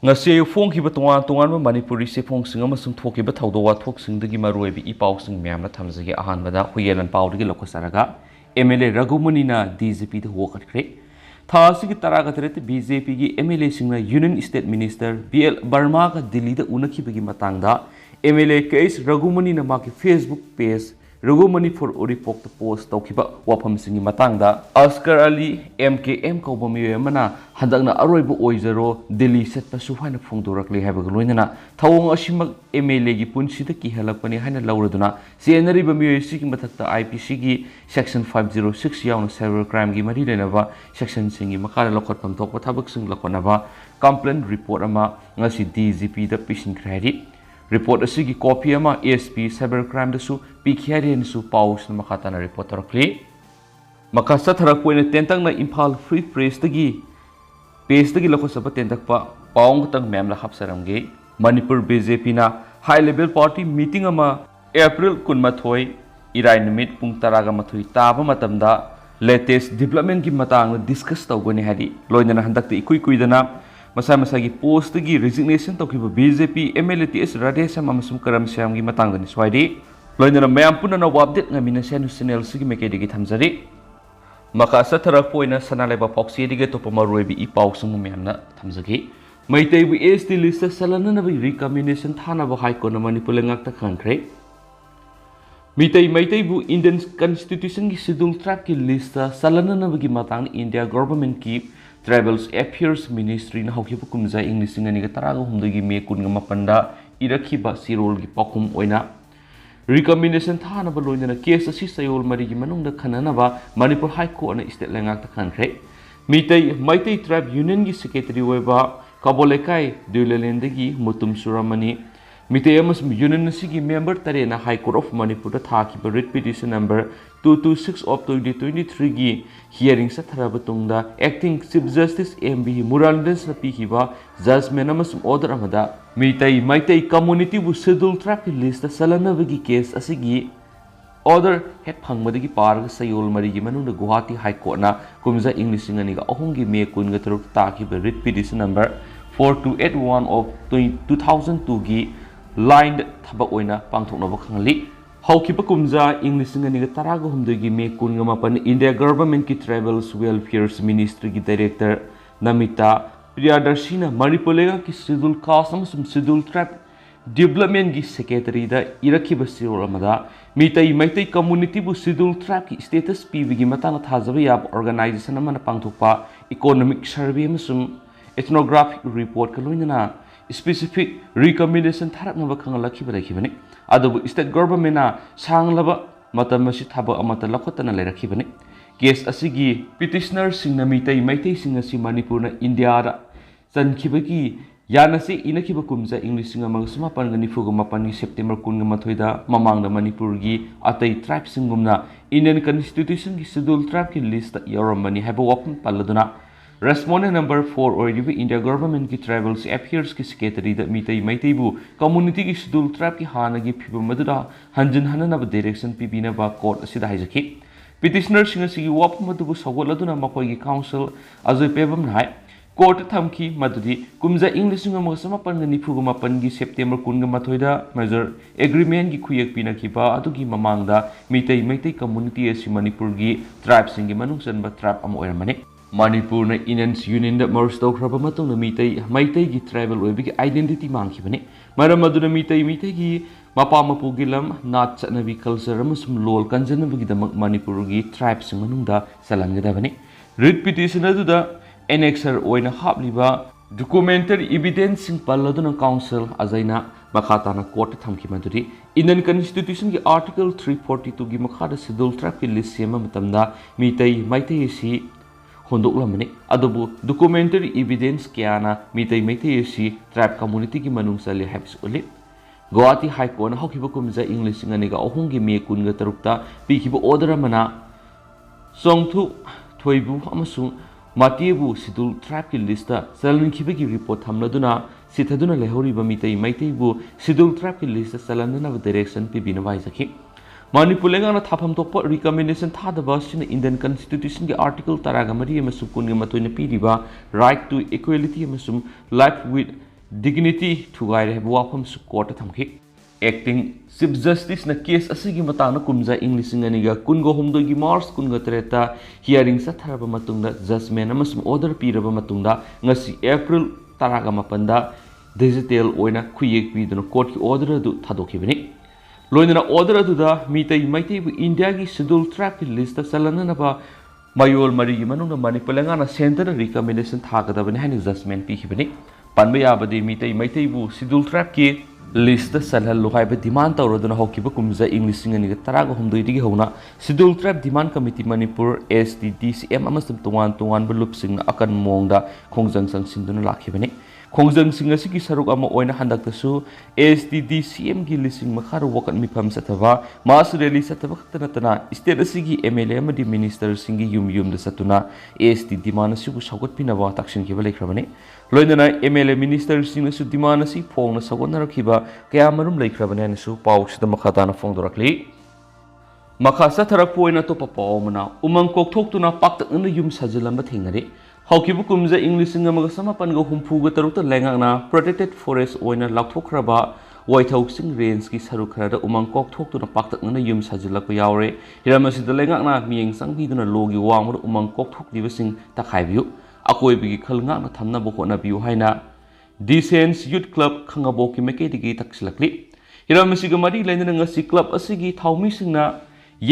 ngasi phong tongan Manipuri sifong amasung thokiba thawdo wathoksingi maruibi ipausing myamna thamjagi ahanbada huyelan pawdagi lokosaraga MLA Ragumani na DJP the wokatkre thasigi taraga terete BJP gi MLA singna Union State Minister BL Barma ka Delhi da unakibagi matangda MLA case Ragumani na maki Facebook page Ragumani for Oripok the post tawkiba wafam singi matangda Oscar Ali MKM kaubami mana handakna aroibu oizaro Delhi setpa suhaina phongdorakle habaga loinana thawong asimak MLA gi punsida ki halakpani haina lauraduna senari ba miyo sigi mathakta IPC gi section 506 yauna cyber crime gi mari lenaba section singi makara lokotpam thokpa thabak sing lakonaba complaint report ama ngasi DGP da pisin kredi report asigi copy ama ASP cybercrime dasu PKRN su paus na makata na report rakli makasa tharak poina tentang na Imphal Free Press tagi page tagi lako saba tentak pa paung tang mem la hapsaramge Manipur BJP na high level party meeting ama April kunmathoi irai numit pung taraga mathoi taba matamda latest development ki matang na discuss tawgoni hadi loina na handakte ikui kuidana masa gi post gi resignation tawkiba BJP MLA TS Radhesam amasum karam syam gi matangani swaidi loina mayam puna na update ngamina senu channel sigi mekedi gi thamjari maka satharak poina sanaleba foxi dige topama roibi I pausung myamna thamjagi maitei bu SD list salana na recommendation thana ba high court na Manipur lengak ta khankre Mitai bu Indian Constitution ki schedule track ki list salana na gi matang India government ki Travels Affairs Ministry na hawkiba kumza English ngani ga taraga humdagi me kunga mapanda irakhiba sirol gi pakum oina recommendation thana ba loina na case asi sayol mari gi manungda khanana ba Manipur High Court na state lengak ta khankhre Maitai Tribe Union gi secretary oiba Kabolekai Dulalendagi Mutum Suramani Mitai amasum Union sigi member tare na High Court of Manipur da thakiba writ petition number 226 of 2023 gi hearing sa tharabatungda acting Chief Justice MB Muraldas na pihiba judgment amasum order amada Maitai community bu schedule traffic list salana bagi case asigi order het phangmadagi parga sayol mari gi manungda Guwahati High Court na kumza English ngani ga ahongi me kunga taruk takiba writ petition number 4281 of 2002 gi line thaba oina pangthoknaba khangli hawkiba kumza English ngani ga taraga humdagi me kunga mapan India government ki travels welfare ministry gi director Namita Priyadarshina Manipulega ki schedule caste amasum schedule tribe development gi secretary da irakhiba sirol amada Maitai community bu schedule tribe ki status PV gi matana thajaba yab organization amana pangthokpa economic survey amasum ethnographic report ka loinana specific recommendation tharaknaba khangalakhiba rakhibani adubu state government na sanglaba matamasi thaba amata lakhotana lerakhibani case asigi petitioner singna Maitai singa si Manipur na India da chankhibagi yanase inakhiba kumja English singa mangsuma pangani fuga mapani September 13 da mamangda Manipur gi atai tribe singumna Indian Constitution gi schedule tribe ki list yaramani haba wapun paladuna Respondent number 4 or India government ki travels affairs ki secretary da Maitai bu community ki schedule tribe ki hana gi phiba maduda hanjin hanana ba direction pibina ba court asida haijaki petitioner singa sigi wap madubu sagoladuna makoi gi council azoi pebam nai court thamki madudi kumja English singa magasama pangani phuga mapan gi September 13 da major agreement gi khuyak pina ki ba adugi mamangda Maitai community asi Manipur gi tribe singi manung sanba tribe am oiramani Manipur na Indians Union da merge tawkraba matungna Maitai gi tribal oibigi identity mangkhibani maram aduna Maitai gi mapa mapu gi lam nat chanabi culture amasum lol kanjanabagi damak Manipur gi tribe sing manungda salangadabani writ petition aduda annexer oina hapliba documentary evidence sing palladuna council azaina makhatana court thamkhimaduri Indian Constitution gi article 342 gi makhada schedule tribe ki list sema matamda Maitai si hondoklamani adubu documentary evidence kyana Maitai si tribe community ki manung sali habs uli Guwahati High Court na hawkiba kumja English ngani ga ahongi me kunga tarukta pikiba order mana songthu thoibu amasung matibu schedule tribe ki list salan khiba ki report thamladuna sithaduna lehoriba Maitai bu schedule tribe ki list salanna direction pibina waisaki Manipur lengana thapam tokpa recommendation thadaba sina Indian Constitution ki article taraga mari amasum kunga matoina piriba right to equality amasum life with dignity thugai re wafam su court thamki acting chief justice na case asigi matana kumza Englishing aniga kungo humdo gi March kunga treta hearing sa tharaba matungda judgment amasum order piraba matungda ngasi April taraga mapanda digital oina khuyek piduna court ki order adu thadokhibani loinana order adu da mitai maitai bu India gi schedule track list ta salana na ba mayol mari gi manung na Manipur na center recommendation thagadabani haini judgment pi khibani panba yabadi mitai maitai bu schedule track ki list the salhal lo haiba demand tawraduna hokiba kumza Englishing ani taraga humdoi digi hona schedule trap demand committee Manipur STDCM amasum tungan bulupsing akan mongda khongjang sang sinduna lakhibani khongjang sing asigi saruk ama oina handak tasu STDCM gi lising makhar wakat mifam satava mas rally satava khatana state asigi MLA amadi minister singi yum da satuna ST demand asibu sagot pinawa takshin kiba lekhrabani loinana MLA minister sing su demand asi phongna sagon rakhiba kaya marum lekhrabani anisu paw sida makhatana phongdorakli makha satharak poina to papawmana umang kokthok paktakna yum sajilamba thengnari haukibu kumza Englishing amaga samapan ga humfuga tarukta lengakna protected forest oina lakthrokraba waithauksing range ki sarukhara umang kokthok paktakna yum sajilakpa yaure hiramasida lengakna miyeng sangbiduna logi wangmur umang kokthok dibasing takhaibiu akoibigi khalngakna thamna bokona biu haina Decent Youth Club khangabo ki mekedigi taksilakli hiramasiga mari lainana ngasi club asigi thaumi singna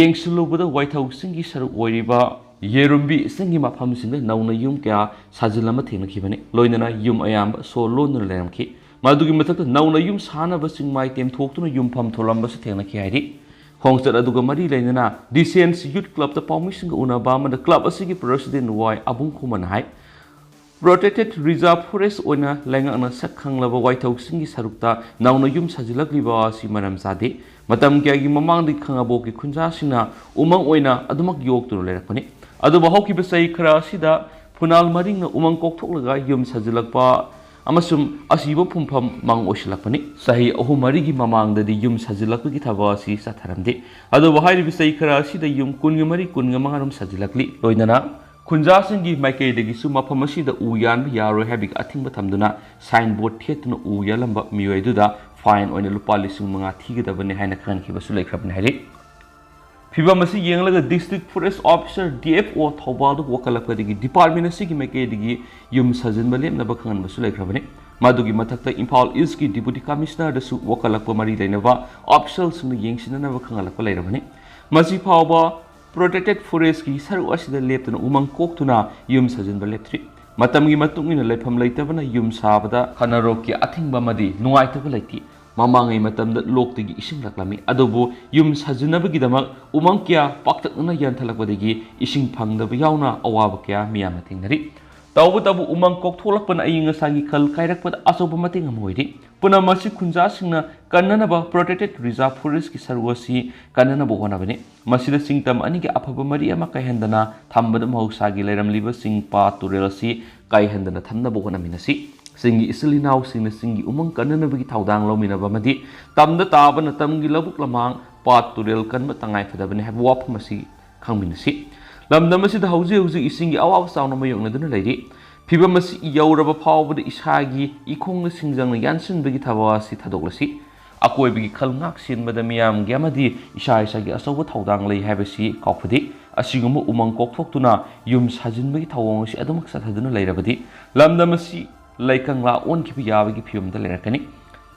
yengsulubada waithauksing ki saruk oiriba yerumbi singi mafam singa nauna yum kya sajilama thengnakhibani loinana yum ayamba so lonna leramki madugi mathakta nauna yum sana basing mai tem thoktuna yum pham tholamba se thengnakhai hairi khongchar aduga mari lainana Decent Youth Club ta pawmi singa unaba ma club asigi president wai abung khuman hai protected reserve forest oina lengakna sakhanglaba waithau singi sarukta nauna yum sajilakliba si maram sade matam kya gi mamang di khangabo ki khunja sina umang oina adumak yok tu lerakpani adu bahauki besai khara sida punal maring na umang kokthoklaga yum sajilakpa amasum asiba phumpham mang osilakpani sahi ahum mari gi mamang da di yum sajilakpa gi thaba si satharamde adu bahai besai khara sida yum kunga mari kunga mangarum sajilakli loinana khunja singi maikai degi su mafam asida u yan yaro habik athingba thamduna signboard thetuna u yalamba miyoiduda fine oina lupa lising manga thigadabane haina khan khiba su lekhrabne haili Fibam asi yenglaga district forest officer DFO thobal wakalakadigi department asigi mekadigi yum sajin balem na bakhangan basu lekhrabane madugi mathakta Imphal East ki deputy commissioner da su wakalakpa mari lainaba officials na yengsina na bakhangalakpa leirabane masi phawba protected forest ki saru asida leptuna umang koktuna yum sajin baleptri matamgi matungina lepham leitabana yum sabada khanarok ki athingba madi nuaitaba leiti mamangai matamda loktigi ising laklami adobo yum sajinabagi damak umang kya paktakna yanthalakpadagi ising phangdaba yauna awaba kya miyamna thingnari tabu umang koktholakpana ayinga sangi khal kairakpada asoba mating amoiri puna masi khunja singna kannanaba protected reserve forest ki sarwasi kannanaba honabane masida singtam ani ki afaba mari ama kaihendana thambada mausagi leiramliba singpa turelasi kaihendana thamnaba honaminasi singi isilinaw singna singi umang kannanabagi thaudang lominaba madi tamda tabana tamgi labuk lamang pat turel kanba tangai phadabane have wap masi khangminasi lamdam asida hauji isingi awaw sauna mayongna duna leiri phibam asi yauraba phawbada isagi ikhongna singjangna yansinbagi thawasi thadoklasi akoibagi khalngak sinbada miyam gyamadi isagi asoba thaudang lei habasi kaupadi asiguma umang kokthokuna yum sajinbagi thawong si adumak sathaduna leirabadi lamdam asi laikangla on kibi yabagi phibamda lerakani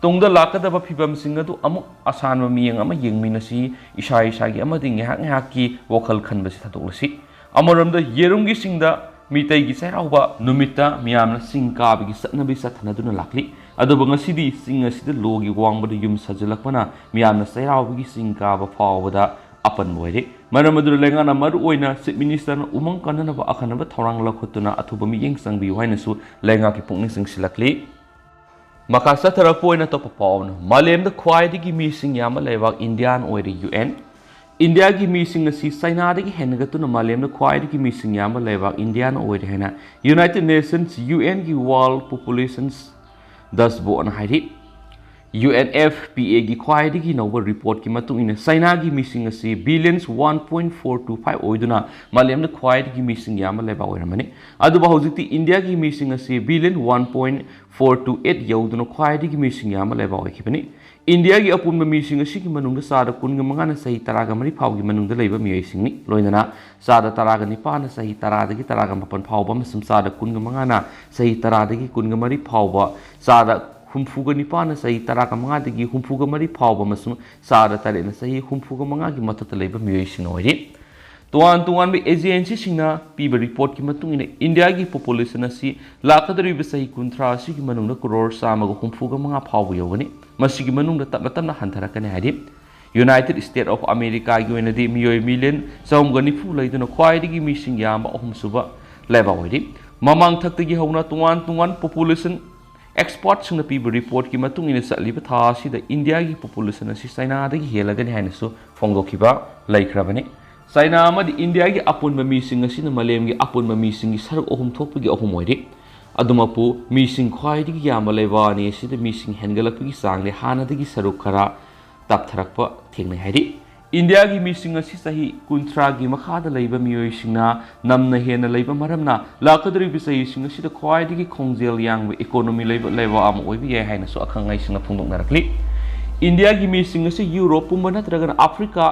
tongda lakadaba phibam singadu amuk asanma miyang ama yengminasi isagi amadi ngehak ki wakhal khanbasi thadoklasi amaramda yerumgi singda mitai gi sairauba numita miyamna singkabagi satnabi sathanaduna lakli adoba ngasidi singasida logi wangbada yum sajalakpana miyamna sairaubi singkaba phawbada apan boire maramadu lengana maru oina chief minister umang kananaba akhanaba thorang lakhotuna athuba miyeng sangbi wainasu lenga ki pungning singsilakli makasa tharak poina to papawna malemda khwaidigi mi sing yama lewak indian oire UN India ki meeting asi China dagi hengatuna malemna khwaidagi meeting yama lewak India na oire hena United Nations UN ki World Populations das bo an hairi UNFPA की ख्वाइदगी नौबा report की मतुंग in China की missing असी billions 1.425 ओइदुना मालेम the ख्वाइदगी missing याम लेबा ओइरमने अदुबा हौजिकति India की missing असी billion 1.428 यौदुना ख्वाइदगी missing याम लेबा ओइखिबनि India की अपुन मिसिंग असी की मनुंग सादा कुनग मंगाना सही तरागा मरी फाव की मनुंग लेबा मियसिंगनि लोइनना सादा तरागा निपाना सही तरादगी तरागा मपन फावबा मसम सादा कुनग मंगाना सही तरादगी कुनग मरी फावबा सादा हुम्फुगा निपाना सही तरागा मंगादगी हुम्फुगा मरी फावबा मसम सादा तरेना सही हुम्फुगा मंगागी मथत लेबा मियसिंग ओइरि तोआन तोआन बे एजेंसी सिंगना पीबा रिपोर्ट की मतुंग इन इंडिया की पॉपुलेशन असी लाखदरिबा सही कुंथ्रा असी की मनुंग करोड़ सामगा हुम्फुगा मंगा फावबा यौगनि मसिगी मनुंग तपना तपना हंथरकने हादि यूनाइटेड स्टेट ऑफ अमेरिका की ओइनदि मियोय मिलियन 194 लैदुना ख्वाइदगी मिसिंग याम अहुमसुबा लेबा ओइरि ममांग थक्तगी हौना तोआन तोआन पॉपुलेशन एक्सपर्ट सिंगना पीबा रिपोर्ट की मतुंग इन चलिबा था असिदा इंडिया की पॉपुलेशन असी चाइना दगी हेलगनि हाइनसु फोंगदोखिबा लैख्रबनि चाइना अमदि इंडिया की अपुनबा मिसिंग असिना मलेम की अपुनबा मिसिंग की सरक अहुम थोकपगी अहुम ओइरि अदुमपु मिसिंग ख्वाइदगी याम लेबानि असिदा मिसिंग हेनगलकपगी चांगले हानादगी सरक खरा तपथरकपा थेंगनै हाइरि इंडिया की मिसिंग असी सही कुंथ्रा की मखादा लैबा मियोयसिंगना नमना हेना लैबा मरमना लाखदरिबा सहीसिंग असिदा ख्वाइदगी खोंजेल यांगबा इकोनॉमी लैबा आम ओइबि याय हाइनसु अखंगाइसिंगना फोंदोकनारकलि इंडिया की मिसिंग असी यूरोप पुंबा नत्रगन अफ्रीका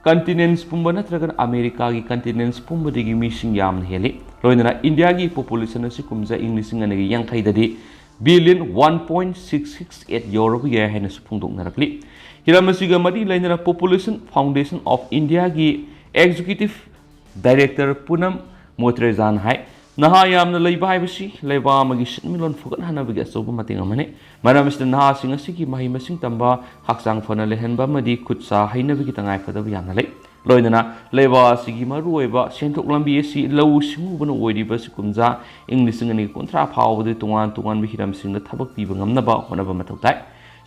कंटिनेंट्स पुंबा नत्रगन अमेरिका की कंटिनेंट्स पुंबदगी मिसिंग याम हेलि लोइनना इंडिया की पॉपुलेशन असी कुमजा इंग्लिशिंग अनेगी यांखैददि बिलियन 1.668 यूरो याय हाइनसु फोंदोकनारकलि हिरामसिगा मरी लैनरा पॉपुलेशन फाउंडेशन ऑफ इंडिया की एग्जीक्यूटिव डायरेक्टर पूनम मोत्रेजान है नहा यामना लैबा हाइबसि लैबा अमगी सिटमिलोन फुगन हनबगी अचौबा मतेंग अमने मरमसिदा नहासिंग असिगी महि मसिंग तंबा हक्चांग फना लेहनबा मदि खुदसा हैनबगी तंगाय फदब यामना लै लोइनना लैबा असिगी मरुओइबा सेंथोक लंबी असि लौ सिंगुबन ओइरिबा सिकुमजा इंग्लिशिंग अनि कुंथ्रा फावबदि तोंगान तोंगान बि हिरामसिंग थबक पीबा ngamnaba होनबा मथौ ताइ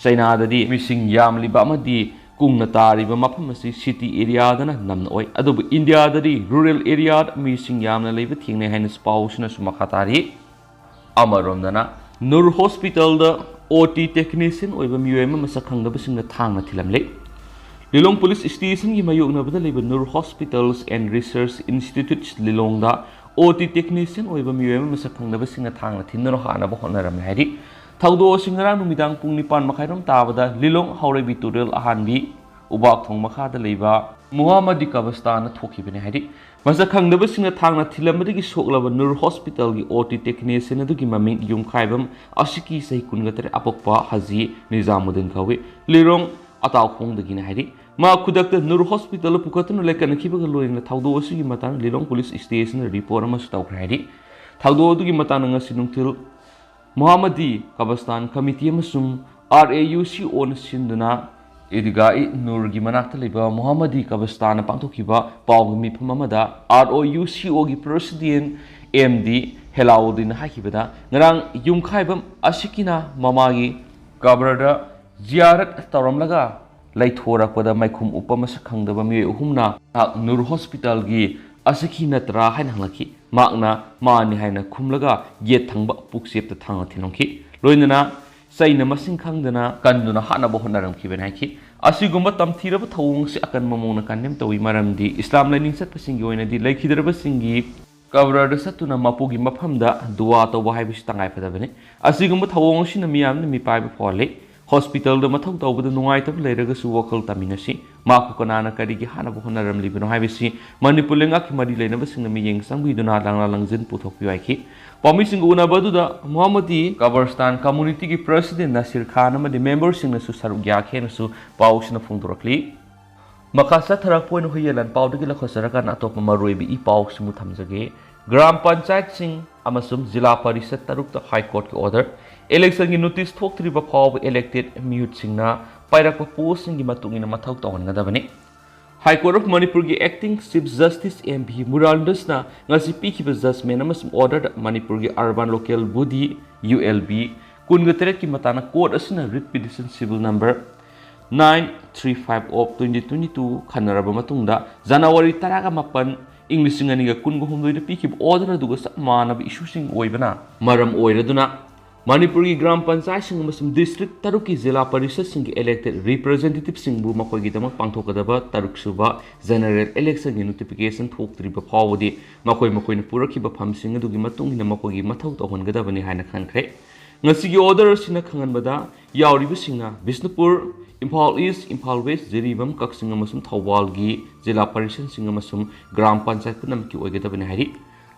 चाइना ददी मिसिंग यामलिबा अमदि कुंगना तारिबा मफम असि सिटी एरिया दना नमना ओइ अदुबु इंडिया ददी रूरल एरिया मिसिंग यामना लेबा थिंगने हाइन स्पाउसना सुमखा तारि अमरोमदना नूर हॉस्पिटल द ओटी टेक्नीशियन ओइबा मियोयमा मसक खंगबसिंगना थांगना थिलमले लिलोंग पुलिस स्टेशन की मायोगनाबदा लेबा Noor hospitals and research institute Lilong दा ओटी टेक्नीशियन ओइबा मियोयमा मसक खंगबसिंगना थांगना थिननो हानाबा होनरम हाइदि थौदो सिंगरा नुमिदांग पुंग निपान मखाइरम ताबदा लिलोंग हाउरेबी तुरेल अहानबी उबाक थोंग मखादा लेबा मुहम्मदी कबस्तान थोखिबने हाइदि मसक खंगदबसिंगना थांगना थिलमदगी सोकलबा नूर हॉस्पिटल की ओटी टेक्नीशियन अदुगी ममिंग युमखाइबम असिकी सही कुनगतरे अपokpa हाजी निजामुद्दीन खावे लिलोंग अताव खोंदगिना हाइदि मा खुदक्त नूर हॉस्पिटल पुकतनु लेकनखिबगा लोइना थौदो सिगी मतान लिलोंग पुलिस स्टेशन रिपोर्ट अमस तौखरा हाइदि थौदो दुगी मतान ngasi nungthil मुहम्मदी कबस्तान कमिटी RAUCO सिंदुना इदगाई नूर की मनाक्ता लेबा मुहम्मदी कबस्तान पांथोखिबा पावगी मिफम अमदा ROUCO की president MD हेलाउद्दीन हाकिबदा ngarang yumkhaibam asikina mamagi kabrada ziyarat tawramlaga laithorakpada maikhum upamasa khangdaba mi uhumna नूर हॉस्पिटल की असखी नत्रा हाइन हंगलखि माकना मानि हाइन खुमलगा ये थंगबा पुक्सेप त थांग थिनोखि लोइनना सैना मसिंग खंगदना कन्नुना हानबो होनरमखि बेनाखि असिगुम्बा तमथिरब थौंग से अकन ममोंना कन्नेम तोइ मरमदि इस्लाम लाइनिंग सत्पसिंगी ओइनदि लैखिदरब सिंगी कबरद सत्तुना मपुगी मफमदा दुआ तौबा हाइबिस तंगाय फदबने असिगुम्बा थौंग सिना मियामना मिपाइब फोले हॉस्पिटल द मथौ तौबद नुंगाइतब लेरगसु वखल तमिनसी माकु कनाना करिगी हानबो होनरम लिबनो हाइबिसि मणिपुर लेंगाखि मरि लेनबसिंग मियेंग संबिदुना लांला लंजिन पुथोकपिवाइखि पमिसिंग उनाबदुदा मुहम्मदी कबरस्तान कम्युनिटी की प्रेसिडेंट नसीर खान अमदि मेंबरसिंग नसु सरुक याखेनसु पाउसना फुंदुरकलि मखासा थरक पोइन हुयेलन पाउदगी लखसरकन अतोप मरोइबि इ पाउसमु थमजगे ग्राम पंचायत सिंह अमसुम जिला परिषद तरुक हाई कोर्ट की ऑर्डर इलेक्शन की नोटिस थोक्त्रिबा फाव इलेक्टेड म्यूट सिंगना पाइरक पोस्ट की मतुंगिना मथौ तौनगदबने हाई कोर्ट ऑफ मणिपुर की एक्टिंग चीफ जस्टिस MB मुरांडसना ngasi पिखिबा जजमेंट अमसुम ऑर्डर मणिपुर की अर्बन लोकल बॉडी ULB कुनगतरेट की मताना कोर्ट असना writ petition civil number 935 of 2022 खनरबा मतुंगदा जनवरी 18 इंग्लिशिंग अनिगा कुनगो हुमदोइदा पिखिबा ऑर्डर अदुगा मानब इशूसिंग ओइबना मरम ओइरदुना Manipur की ग्राम पंचायत सिंह अमसुम डिस्ट्रिक्ट तरुक की जिला परिषद सिंह की इलेक्टेड रिप्रेजेंटेटिव सिंह बु मकोई की दमक पांथोकदबा तरुक सुबा जनरल इलेक्शन की नोटिफिकेशन थोक्त्रिबा फावदि मकोई मकोई पुरखिबा फम सिंह अदुगी मतुंग हिना मकोई की मथौ तौहनगदबनि हायना खनख्रे ngasi gi order sina khanganbada yauriba singna Bisnupur Imphal East Imphal West Jiribam Kaksinga amasum Thawal gi Jila Parishad singa amasum Gram Panchayat punam ki oigedabani hari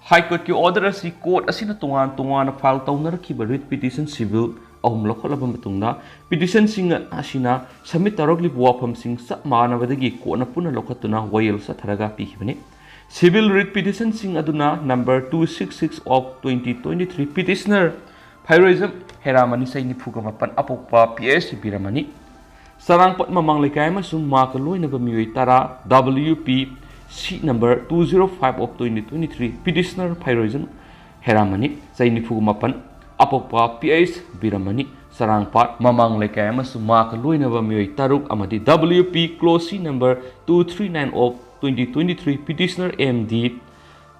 High Court ki order asi court asina tungan file tawnarakhiba writ petition civil ahum lokholaba matungna petition singa asina submit tarogli wafam sing sa manabadagi court na puna lokhatuna wayel sa tharaga pikibani civil writ petition sing aduna number 266 of 2023 petitioner Heroism Heramani say ni Pugamapan Apopa PS Piramani Sarang Pot Mamang Lekaima Sum Makaloi Navamui Tara WP sheet number 205 of 2023 petitioner Heroism Heramani say ni Pugamapan Apopa PS Piramani Sarang Pot Mamang Lekaima Sum Makaloi Navamui Taruk Amadi WP close number 239 of 2023 petitioner MD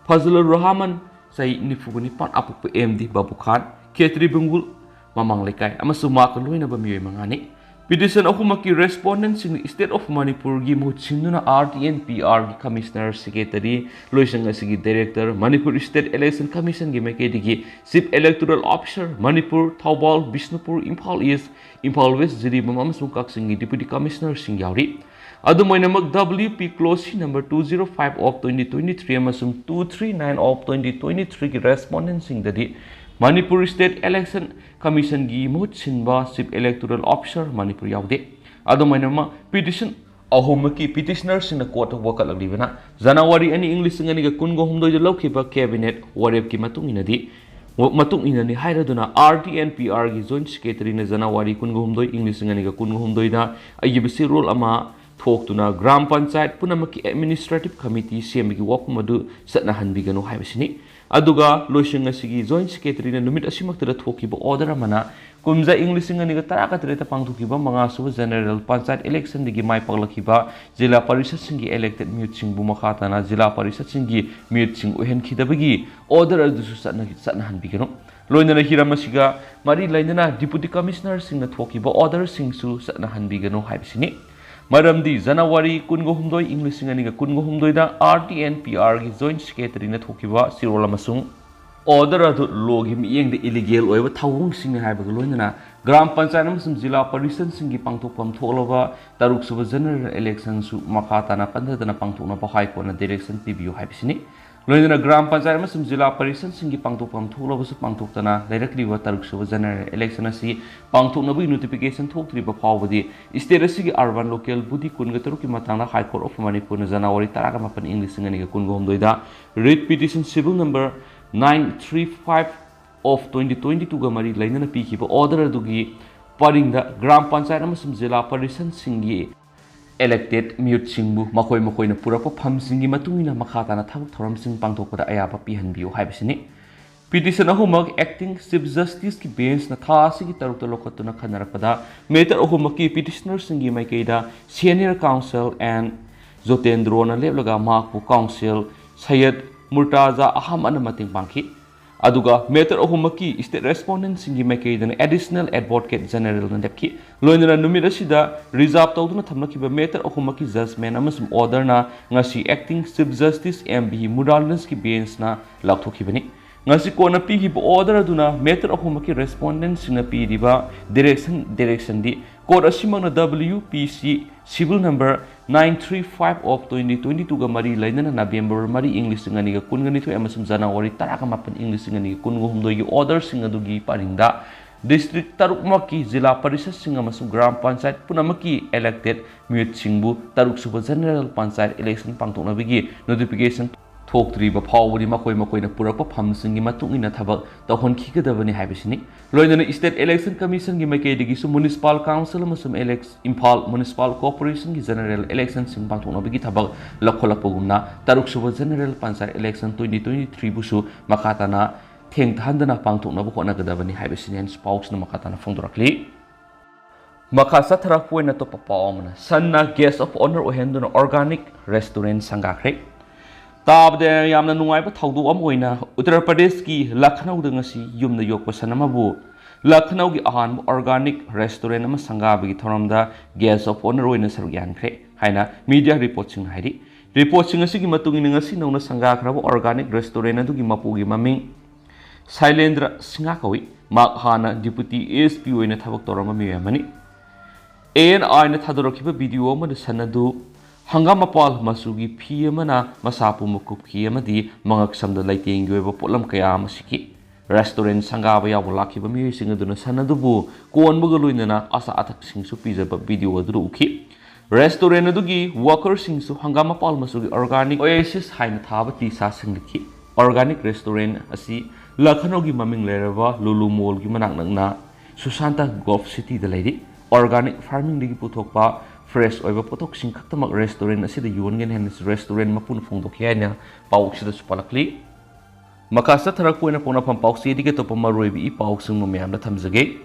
Fazlur Rahman say ni Pugani Pan Apopa MD Babukhan Ketri Bungul Mamang Lekai Amasu Makaloi Nabami Mangani petition Ahumaki respondents in the state of Manipur Gimu Chinduna RTNPR Commissioner Secretary Loisangasi Director Manipur State Election Commission Gimakedi Chief Electoral Officer Manipur Thawal Bisnupur Imphal East Imphal West Jiribam Amasu Kaksingi Deputy Commissioner Singyauri Adumainamak WP close number 205 of 2023 Amasum 239 of 2023 respondents in the Manipur State Election Commission gi Muhut Sinba Chief Electoral Officer Manipur Yaude Adomainama petition ahomaki petitioners in the court of wakal agdibana January ani English ngani ga kungo humdoi de lokhiba cabinet warep ki matung inani hairaduna RTNPR gi joint secretary na January kungo humdoi English ngani ga kungo humdoi da ayibisi role ama thoktuna gram panchayat punamaki administrative committee semgi wakmadu satna hanbigano haibisini aduga loising asigi joint secretary na numit asimakta thokiba order amana kumja English ngani ga taraka treta pangthukiba manga suba general panchayat election digi mai paglakhiba jila parishad singi elected mute sing bu makhata na jila parishad singi mute sing ohen khidabagi order adusu satna hanbigano loinana hiramasiga mari lainana deputy commissioner sing na thokiba order sing su satna hanbigano haibisini Maramdi January kungo humdoi English ngani ga kungo humdoi da RTNPR gi joint secretary na thokiba sirol amasung order adu logi mi yeng de illegal oiba thawung sing haiba loinana gram panchayat amasum jila parishad sing gi pangthokpam tholoba taruk suba general election su makhata na pandana pangthokna ba high court na direction PBU haibisini loinana gram panchayat amasum jila parishad sing gi pangthokpam tholoba su pangthoktana directly taruk suba general election asi pangthokna bu notification thoktri ba phawbadi state asigi urban local budi kunga taruk ki matangna high court of Manipur na January taraga mapan English ngani ga kungo homdoida writ petition civil number 935 of 2022 ga mari lainana pi ki ba order adugi paringda gram panchayat amasum jila parishad singi elected mute singbu makoi na purapa pham singi matungina makhata na thabuk thoram sing pangthokpada ayaba pihanbiu haibisini petition ahumak acting chief justice ki bench na tha asigi tarukta lokhatuna khanarapada matter ahumaki petitioner singi maikeida senior counsel and Jotendro na leblaga makpu counsel Sayed Murtaza aham ana mating pangki aduga matter ahumaki state respondent singi maikeida additional advocate general na depki loinana numit asida reserve tawduna thamnakiba matter ahumaki judgment amasum order na ngasi acting chief justice MB Muralens ki bench na lakthokibani ngasi kona pi hi order aduna matter ahumaki respondent sina pi riba direction di court asimang na WPC civil number 935 of 2022 ga mari lainana November mari English ngani ga kungani thoi amasum January taraka mapan English ngani ga kungo humdoi gi order singa dugi paringda district tarukmaki jila parishad singa amasum gram panchayat punamaki elected mute singbu taruk suba general panchayat election pangthokna bigi notification थोक्ट्री फावरी मकोई पुरप फमसिंगी मतुंगिना थबक तौहन खिगदबनी हाइबसिनी लोइनना स्टेट इलेक्शन कमीशन की मैकेदिगिसु म्युनिसिपल काउंसिल अमसुम इम्फाल म्युनिसिपल कॉर्पोरेशन की जनरल इलेक्शन सिंग पांथोनबगी थबक लखोलपगुमना तरुक सुब जनरल पंचायत इलेक्शन 2023 बुसु मखाताना थेंगथानदना पांथोनब होनगदबनी हाइबसिनी स्पाउक्सना मखाताना फोंदोरकली मखा सथरपोइना तो पपावमना सन्ना गेस्ट ऑफ ऑनर ओहेंदुना ऑर्गेनिक रेस्टोरेंट संगाख्रे ताबदे यामना नुंगाइबा थाउदो अम ओइना उत्तर प्रदेश की Lucknow दंगसी Yamuna योकप सनमबु Lucknow gi ahan organic restaurant ama sangabagi thoramda guest of honor oina saruk yankre haina media report sing hairi report sing asigi matung ina ngasi nauna sanga khrabo organic restaurant adugi mapugi maming Sailendra Singha kawi mak hana deputy ASP oina thabak torama miyamani ANI na thadorokhiba video ama sanadu hangama pal masugi phi amana masapu mukup khi amadi mangak samda laiteng yoba polam kaya masiki restaurant sangaba yaw lakhiba mi sing aduna sanadubu kon bugaloinana asa athak sing su pijaba video adu ukhi restaurant adugi workers sing su hangama pal masugi organic oasis haina thaba ti sa singlikhi organic restaurant asi Lucknow gi maming leraba lulu mall gi manak nangna Susanta Golf City da leidi organic farming digi puthokpa fresh oiba potok sing khaktamak restaurant asida yongen hen restaurant mapun phongdokhi haina pauk sida supalakli Makasa tharak poina pona pham pauk si dige topa maroi bi pauk sing mamyam da thamjage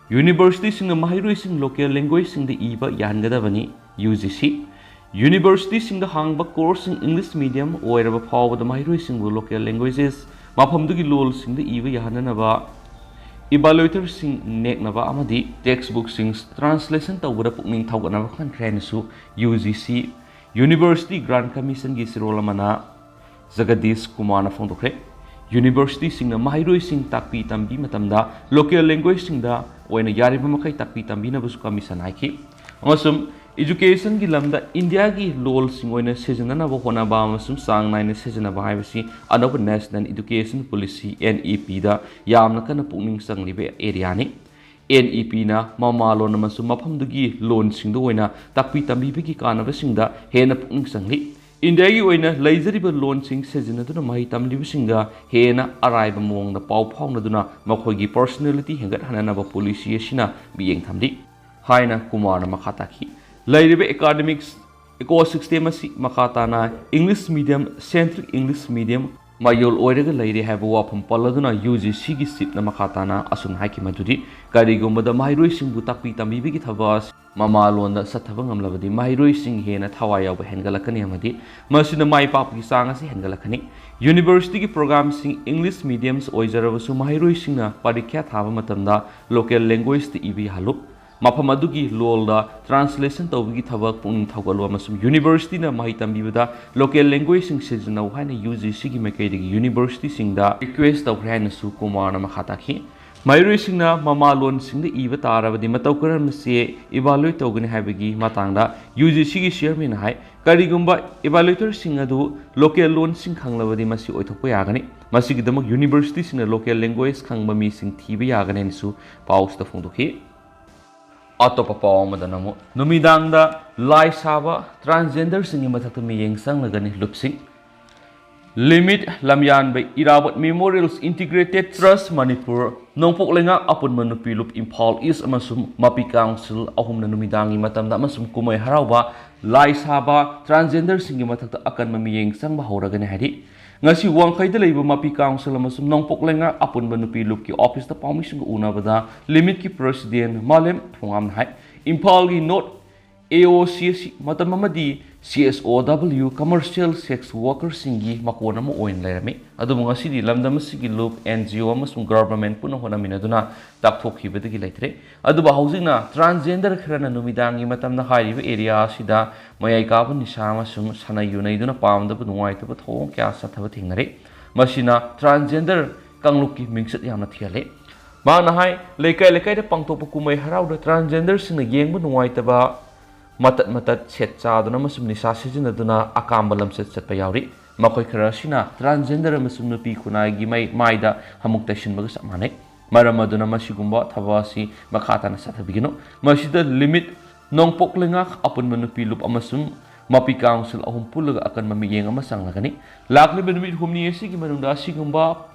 University sing mahiroi sing local language sing de iba yangada bani UGC University sing da hangba course in English medium oiraba phaw da mahiroi sing local languages mafam dugi lol sing de iba yahanana ba evaluator sing neknaba amadi textbook sing translation tawda pukning thawgana ba khan khainasu UGC University Grant Commission gi sirolamana Jagadish Kumar na phongdokre University sing na mahiroi sing takpi tambi matamda local language sing da oina yariba makai takpi tambi na busu commission haiki amasum education gi lamda India gi lol sing oina sejana ba hona ba amasum sang naina sejana ba haibasi another national education policy NEP da yamna kana pukning sanglibe area ni NEP na mamalon amasum mafamdugi loan sing do oina takpi tambi bi gi kana ba sing da hena pukning sangli India gi oina laizariba loan sing sejana duna mahi tamlibu singa hena araiba mong na pau phawna duna makhoigi personality hengat hanana ba policy asina biyeng thamdi haina Kumar na makhata ki lairiba academics ecosystem asi makhata na English medium centric English medium mayol oiraga lairi haba wafam paladuna UGC gi sip na makhata na asun haiki maduri karigumba da mahiroi sing bu takpi tambibi gi thabas mamalon da sathaba ngamlabadi mahiroi sing hena thawai yaw hengalakani amadi masina mai pap gi sang asi hengalakani university gi program sing English mediums oijarabasu mahiroi sing na parikya thaba matamda local language ti ibi halu mafam adugi lol da translation tawgi thabak pung thawgalwa masum university na mahi tambibada local language sing sejna haina UGC gi mekai digi university sing da request taw haina su Kumar na makhata ki Mayuroi singna mamalon sing de iba tarabadi matau karam se evaluate tawgani habagi matangda UGC gi chairman hai karigumba evaluator sing adu local loan sing khanglabadi masi oithokpa yagani masi gi damak university sing local language khangba mi sing thiba yagani nisu paus ta phongdokhi atopa paw madanamu numidangda lai saba transgender sing mathakta mi yengsang lagani lupsing Limit Lamyan by Irabot Memorials Integrated Trust Manipur Nongpok lenga apun manupi lup Impal East amasum Mapi Council ahum na numidangi matamda amasum kumay harawa lai saba transgender singi matakta akan mamiyeng sang bahawragani hari ngasi wangkay dalay ba Mapi Council amasum nongpok lenga apun manupi lup ki office ta permission una bada limit ki president Malem Thongam hai Impal gi note AOC matamamadi CSOW commercial sex workers singi makona mo oin lerami adu mga sidi lamdam sigi loop NGO amasung government puno hona minaduna takthokhi bedagi laitre adu ba housing na transgender khrana numidangi matamna hairiba area sida mayai ka bu nisha amasung sanayunai duna pamda bu nuai ta thong kya sathaba thingnare masina transgender kangluki mingsat yamna thiale ma na hai lekai lekai de pangtok kumai harau da transgender sing yeng bu nuai ta ba matat set chaduna masum nisa sijinaduna akamba lamset chatpa yauri makoi kharasina transgender masum nupi kunai gi maida hamukta shinbaga samane maramaduna masigumba thabasi makhata na sathabigino masida limit nongpok lenga apun manupi lup amasum Mapi Council ahum pulaga akan mamiyeng amasang lagani lakli benumit humni sigi manungda sigumba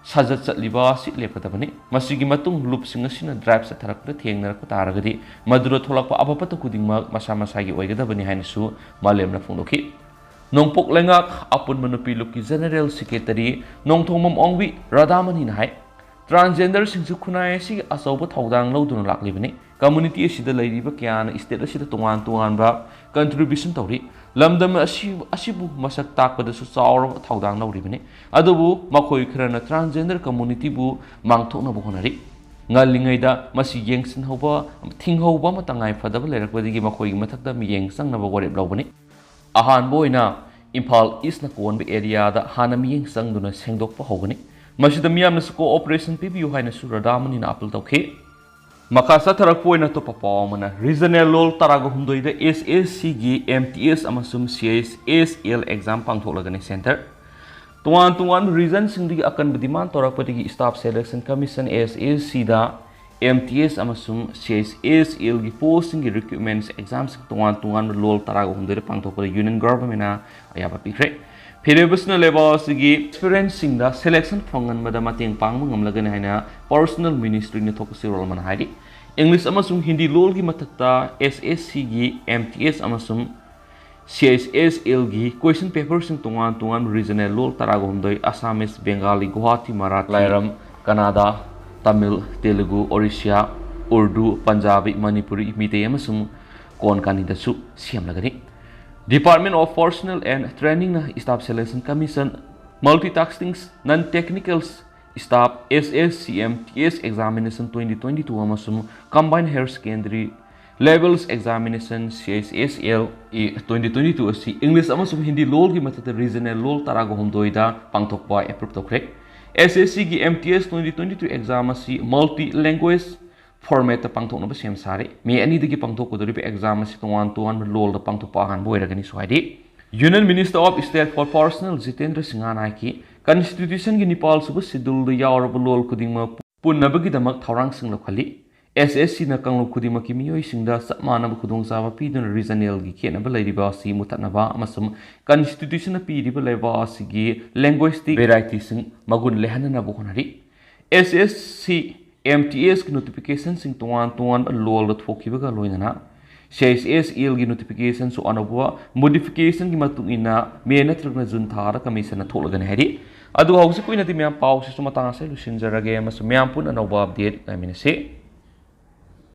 sajat liba si lepatapani masigi matung loop sing asina drive sa tharakta thengnar ko taragadi maduro tholakpa abapata kudingma masa masagi oigadabani hainisu malemna phungdoki nongpok lenga apun manupi loop ki general secretary nongthomam ongbi radamani na hai transgender singsu khunai si asoba thodang lodun laklibani community asida leiriba kyana state asida tongan tongan ba contribution tawri lamdam asibu masak takpada su chaur thodang lawribani adubu makhoi khrana transgender community bu mangthokna bu honari ngalingayda masi yengsin hoba thinghoba ma tangai fadaba lerakwadigi makhoi mathakta miyeng sangnaba warep lawbani ahan boina Imphal East na konba area da hana miyeng sangduna sengdokpa hogani masida miyamna su cooperation pibiu haina suradamani na appeal tawkhe Makasa tarak poina to papamana regional lol taraga humdoi da SSC gi MTS amasum CSL exam pangtholagani center tuan reason singdi akan bediman torak patigi staff selection commission SSC da MTS amasum CSL gi posting gi recruitment exams tuan lol taraga humdoi pangthokpa union government na ayaba pikre Phirebusna level sigi experience singda selection phongan mada mateng pangma ngamlagani haina personal ministry ni thokusi role man haidi English amasung Hindi lol gi mathakta SSC gi MTS amasung CSL gi question paper sing tungan regional lol taraga humdoi Assamese Bengali Guwahati Marathi Lairam Kannada Tamil Telugu Orissa Urdu Punjabi Manipuri mitei amasung kon kanida su siamlagani Department of Personnel and Training na Staff Selection Commission Multitasking Non-Technical Staff SSCMTS Examination 2022 amasung Combined Higher Secondary Levels Examination CSL 2022 asi English amasung Hindi lol gi mathata regional lol taraga humdoi da pangthokpa approve tawkre SSC gi MTS 2022 exam asi multi language format pangthok na sem sare me ani digi pangthok ko dori exam si tuan lol da pangthok pa han boiragani soidi Union Minister of State for Personnel Jitendra Singh nai ki Constitution gi Nepal subu schedule da yaurab lol kudingma punnabagi damak thorang sing lokhali SSC na kanglo kudingma ki miyoi singda samana khudong sawa pidun regional gi khena ba lairiba si mutatnaba amasum Constitution na pi riba laiba si gi linguistic variety sing magun lehana na bokhonari SSC MTS ki notification sing tuan lol da thokibaga loinana CSL gi notification so anabwa modification gi matung ina mena trukna jun thara commission na tholagani hari adu hausi kuina ti myam pau se sumatanga se lusinjarage mas myam pun anobwa update I mean se